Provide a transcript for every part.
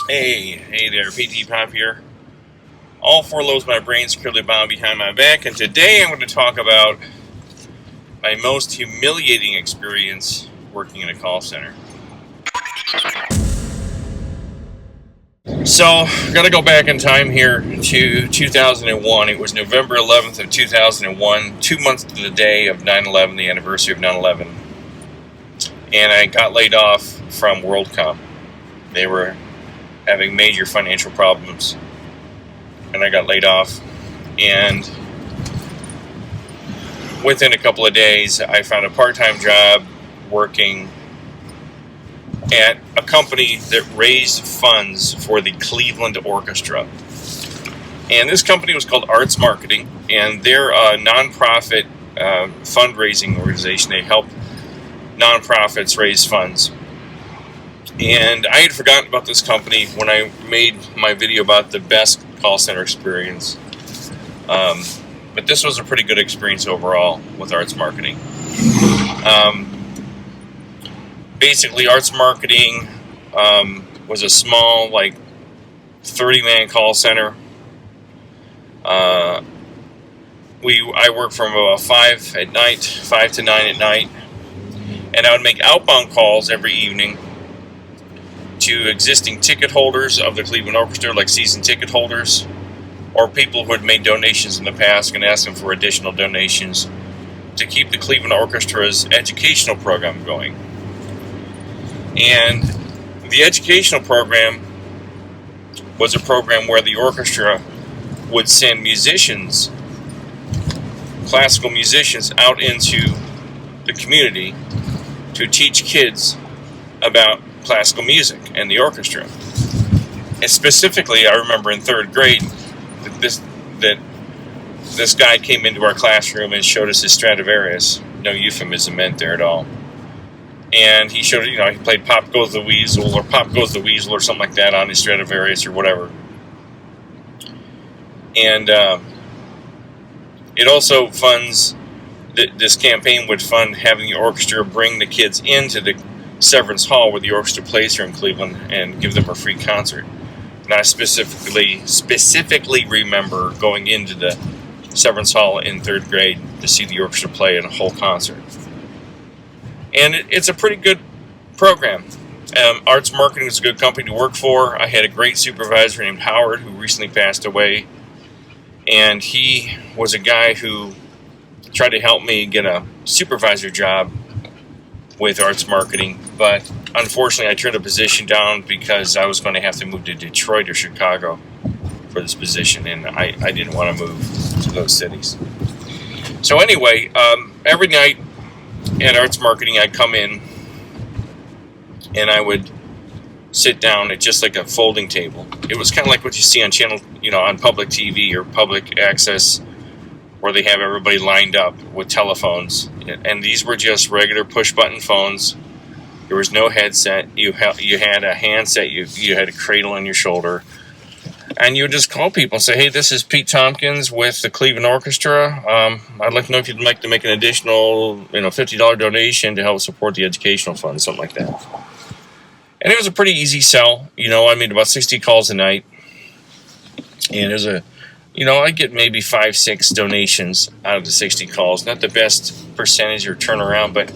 Hey there, PTPOP here. All four lobes of my brain securely bound behind my back, and today I'm going to talk about my most humiliating experience working in a call center. So, I've got to go back in time here to 2001. It was November 11th of 2001, 2 months to the day of 9/11, the anniversary of 9/11. And I got laid off from WorldCom. They were having major financial problems, and I got laid off. And within a couple of days, I found a part-time job working at a company that raised funds for the Cleveland Orchestra. And this company was called Arts Marketing, and they're a nonprofit fundraising organization. They help nonprofits raise funds. And I had forgotten about this company when I made my video about the best call center experience. But this was a pretty good experience overall with Arts Marketing. Basically, Arts Marketing was a small, 30-man call center. I worked from about 5 to 9 at night. And I would make outbound calls every evening to existing ticket holders of the Cleveland Orchestra, like season ticket holders, or people who had made donations in the past, and ask them for additional donations to keep the Cleveland Orchestra's educational program going. And the educational program was a program where the orchestra would send musicians, classical musicians, out into the community to teach kids about classical music and the orchestra. And specifically, I remember in third grade that this guy came into our classroom and showed us his Stradivarius. No euphemism meant there at all. And he showed, he played Pop Goes the Weasel or Pop Goes the Weasel or something like that on his Stradivarius or whatever. And it also funds, this campaign would fund having the orchestra bring the kids into the Severance Hall where the orchestra plays here in Cleveland and give them a free concert. And I specifically remember going into the Severance Hall in third grade to see the orchestra play in a whole concert. And it's a pretty good program. Arts Marketing is a good company to work for. I had a great supervisor named Howard who recently passed away. And he was a guy who tried to help me get a supervisor job with Arts Marketing, but unfortunately I turned a position down because I was going to have to move to Detroit or Chicago for this position, and I didn't want to move to those cities. So anyway, every night at Arts Marketing I'd come in and I would sit down at just like a folding table. It was kind of like what you see on on public TV or public access, where they have everybody lined up with telephones, and these were just regular push-button phones. There was no headset. You had a handset. You had a cradle on your shoulder, and you would just call people and say, "Hey, this is Pete Tompkins with the Cleveland Orchestra. I'd like to know if you'd like to make an additional, $50 donation to help support the educational fund," something like that. And it was a pretty easy sell. I made about 60 calls a night, and it was I get maybe 5-6 donations out of the 60 calls. Not the best percentage or turnaround, but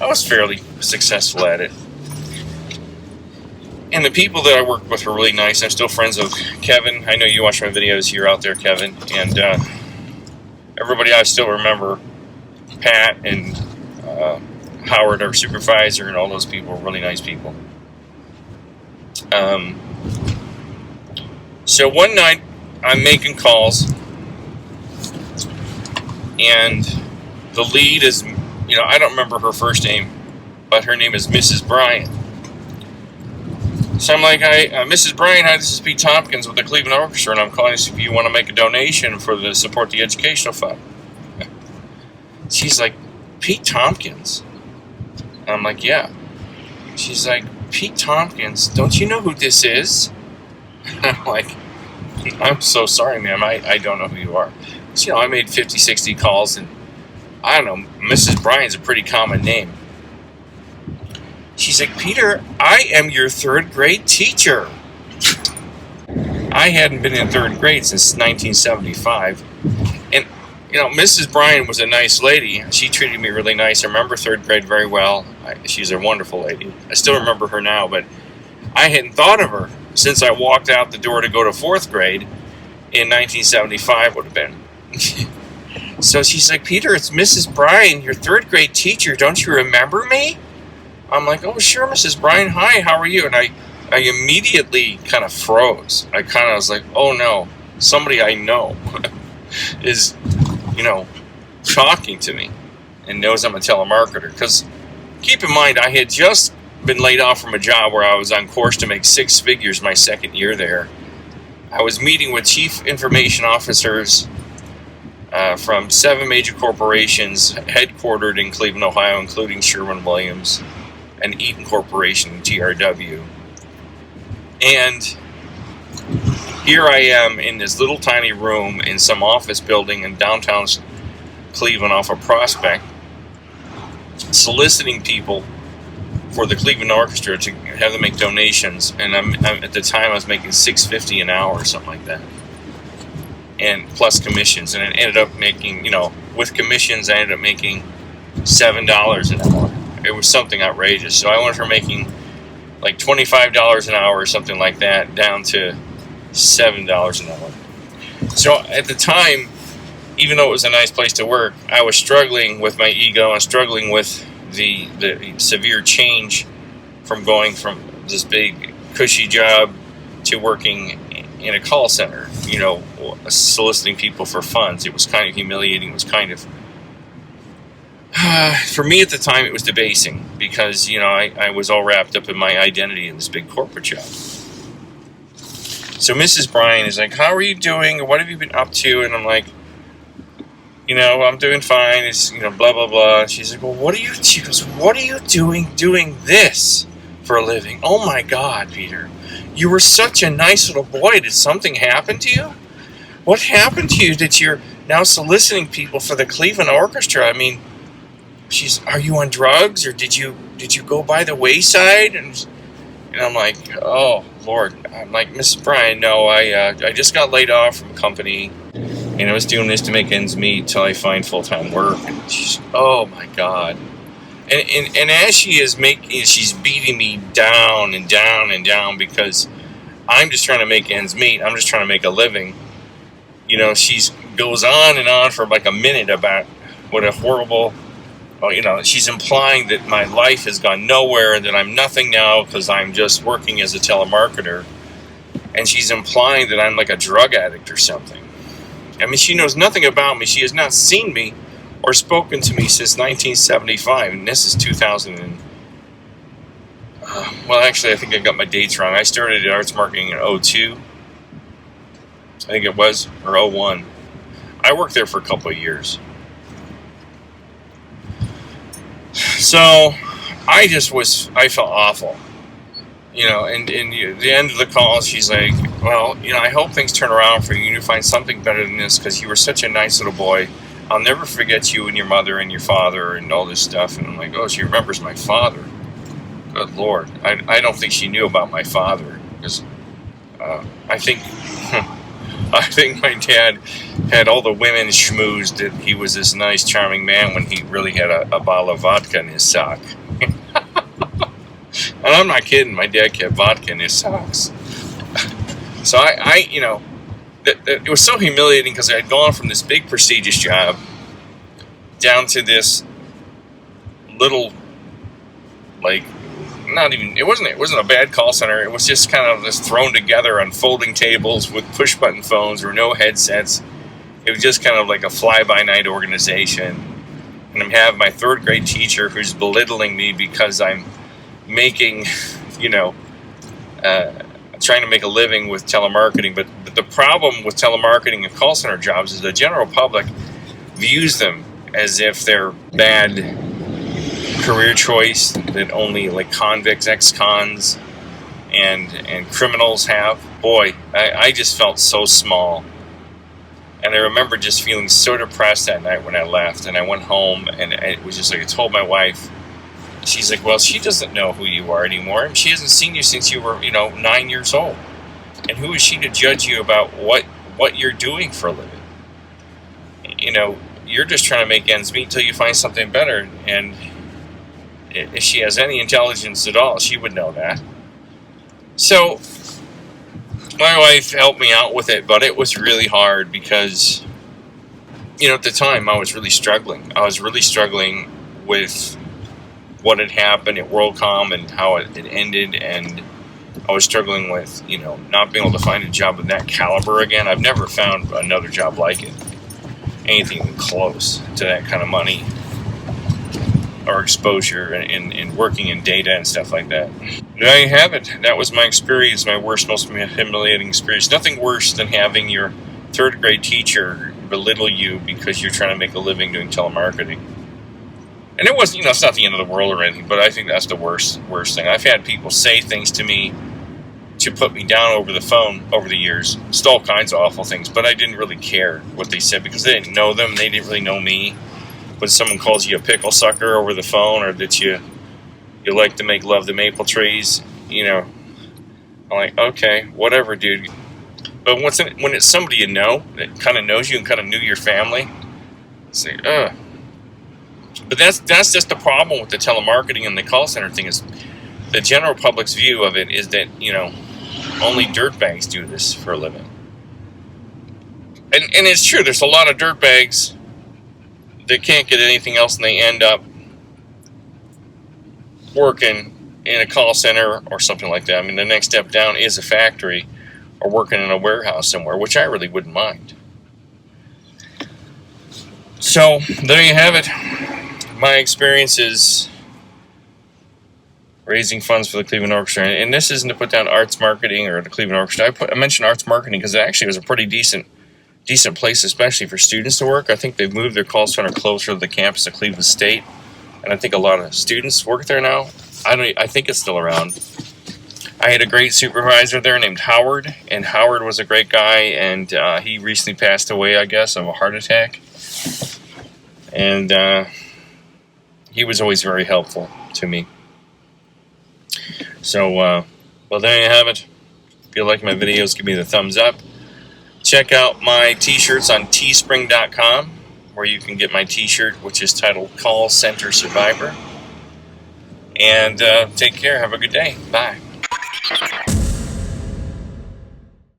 I was fairly successful at it. And the people that I worked with were really nice. I'm still friends with Kevin. I know you watch my videos. You're out there, Kevin. And everybody I still remember, Pat and Howard, our supervisor, and all those people were really nice people. So one night, I'm making calls, and the lead is, I don't remember her first name, but her name is Mrs. Bryan. So I'm like, "Hi, Mrs. Bryan, hi, this is Pete Tompkins with the Cleveland Orchestra, and I'm calling to see if you want to make a donation for the support the educational fund." She's like, "Pete Tompkins?" And I'm like, "Yeah." She's like, "Pete Tompkins, don't you know who this is?" And I'm like, "I'm so sorry, ma'am. I don't know who you are." So, I made 50, 60 calls, and I don't know, Mrs. Bryan's a pretty common name. She's like, "Peter, I am your third grade teacher." I hadn't been in third grade since 1975. And, Mrs. Bryan was a nice lady. She treated me really nice. I remember third grade very well. She's a wonderful lady. I still remember her now, but I hadn't thought of her since I walked out the door to go to fourth grade in 1975 would have been. So she's like, Peter, it's Mrs. Bryan, your third grade teacher. Don't you remember me? I'm like, oh, sure, Mrs. Bryan. Hi, how are you? And I immediately kind of froze. I kind of was like, oh, no, somebody I know is, talking to me and knows I'm a telemarketer. Because keep in mind, I had just been laid off from a job where I was on course to make 6 figures my second year there. I was meeting with chief information officers from 7 major corporations headquartered in Cleveland, Ohio, including Sherwin-Williams and Eaton Corporation, TRW. And here I am in this little tiny room in some office building in downtown Cleveland off of Prospect, soliciting people for the Cleveland Orchestra to have them make donations. And I'm at the time I was making $6.50 an hour or something like that, and plus commissions. And it ended up making, with commissions, I ended up making $7 an hour. It was something outrageous. So I went from making like $25 an hour or something like that down to $7 an hour. So at the time, even though it was a nice place to work, I was struggling with my ego and struggling with the severe change from going from this big cushy job to working in a call center, soliciting people for funds. It was kind of humiliating. It was kind of, for me at the time, it was debasing because, I was all wrapped up in my identity in this big corporate job. So Mrs. Bryan is like, how are you doing? What have you been up to? And I'm like, I'm doing fine. It's, blah, blah, blah. She's like, well, she goes, what are you doing this for a living? Oh my God, Peter, you were such a nice little boy. Did something happen to you? What happened to you that you're now soliciting people for the Cleveland Orchestra? I mean, are you on drugs, or did you go by the wayside? And I'm like, oh Lord. I'm like, Mrs. Bryan, no, I just got laid off from a company, and I was doing this to make ends meet till I find full-time work. And she's, oh my God. And as she's beating me down and down and down because I'm just trying to make ends meet. I'm just trying to make a living. She goes on and on for like a minute about what a horrible, she's implying that my life has gone nowhere and that I'm nothing now because I'm just working as a telemarketer. And she's implying that I'm like a drug addict or something. I mean, she knows nothing about me. She has not seen me or spoken to me since 1975, and this is 2000. Well, actually, I think I got my dates wrong. I started at arts marketing in 2002. I think it was, or 2001. I worked there for a couple of years. So I felt awful. And the end of the call, she's like, well, I hope things turn around for you and you find something better than this because you were such a nice little boy. I'll never forget you and your mother and your father and all this stuff. And I'm like, oh, she remembers my father. Good Lord. I don't think she knew about my father because I think my dad had all the women schmoozed that he was this nice, charming man when he really had a bottle of vodka in his sock. And I'm not kidding. My dad kept vodka in his socks. So it was so humiliating because I had gone from this big prestigious job down to this little, it wasn't a bad call center. It was just kind of this thrown together on folding tables with push button phones or no headsets. It was just kind of like a fly-by-night organization. And I'm having my third grade teacher who's belittling me because I'm making, trying to make a living with telemarketing. But the problem with telemarketing and call center jobs is the general public views them as if they're bad career choice that only like convicts, ex-cons, and criminals have. Boy, I just felt so small. And I remember just feeling so depressed that night when I left. And I went home, and it was just like I told my wife. She's like, well, she doesn't know who you are anymore. She hasn't seen you since you were, 9 years old. And who is she to judge you about what you're doing for a living? You know, you're just trying to make ends meet until you find something better. And if she has any intelligence at all, she would know that. So my wife helped me out with it, but it was really hard because, you know, at the time I was really struggling. I was really struggling with what had happened at WorldCom and how it ended, and I was struggling with, you know, not being able to find a job of that caliber again. I've never found another job like it, anything close to that kind of money or exposure in working in data and stuff like that. There you have it. That was my experience, my worst, most humiliating experience. Nothing worse than having your third grade teacher belittle you because you're trying to make a living doing telemarketing. And it wasn't, you know, it's not the end of the world or anything, but I think that's the worst thing. I've had people say things to me to put me down over the phone over the years. Just all kinds of awful things, but I didn't really care what they said because I didn't know them. They didn't really know me. When someone calls you a pickle sucker over the phone, or that you like to make love to maple trees, you know, I'm like, okay, whatever, dude. But when it's somebody you know that kind of knows you and kind of knew your family, it's like, ugh. But that's just the problem with the telemarketing and the call center thing, is the general public's view of it is that, you know, only dirtbags do this for a living. And it's true, there's a lot of dirtbags that can't get anything else and they end up working in a call center or something like that. I mean, the next step down is a factory or working in a warehouse somewhere, which I really wouldn't mind. So, there you have it. My experiences raising funds for the Cleveland Orchestra. And this isn't to put down arts marketing or the Cleveland Orchestra. I mentioned arts marketing because it actually was a pretty decent place, especially for students to work. I think they've moved their call center closer to the campus of Cleveland State, and I think a lot of students work there now. I think it's still around. I had a great supervisor there named Howard, and Howard was a great guy, and he recently passed away, I guess, of a heart attack. And he was always very helpful to me. So, well, there you have it. If you like my videos, give me the thumbs up. Check out my t-shirts on teespring.com, where you can get my t-shirt, which is titled Call Center Survivor. And take care. Have a good day. Bye.